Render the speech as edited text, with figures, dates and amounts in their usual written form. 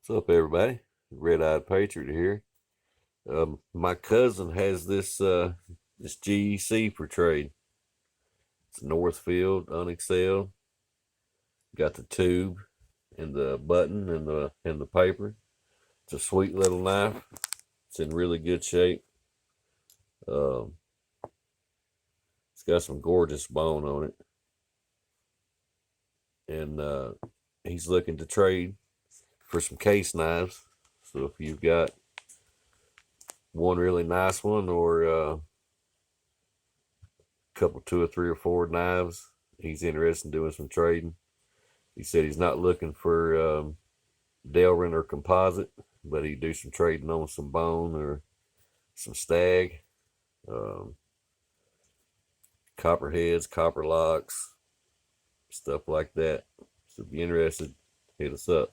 What's up, everybody? Red-Eyed Patriot here. My cousin has this GEC for trade. It's Northfield unexcelled. Got the tube and the button and the paper. It's a sweet little knife. It's in really good shape. Um, it's got some gorgeous bone on it, and he's looking to trade for some case knives. So if you've got one really nice one or couple, two or three or four knives, he's interested in doing some trading. He said he's not looking for Delrin or composite, but he'd do some trading on some bone or some stag, um, copperheads, copper locks, stuff like that. So if you're interested, hit us up.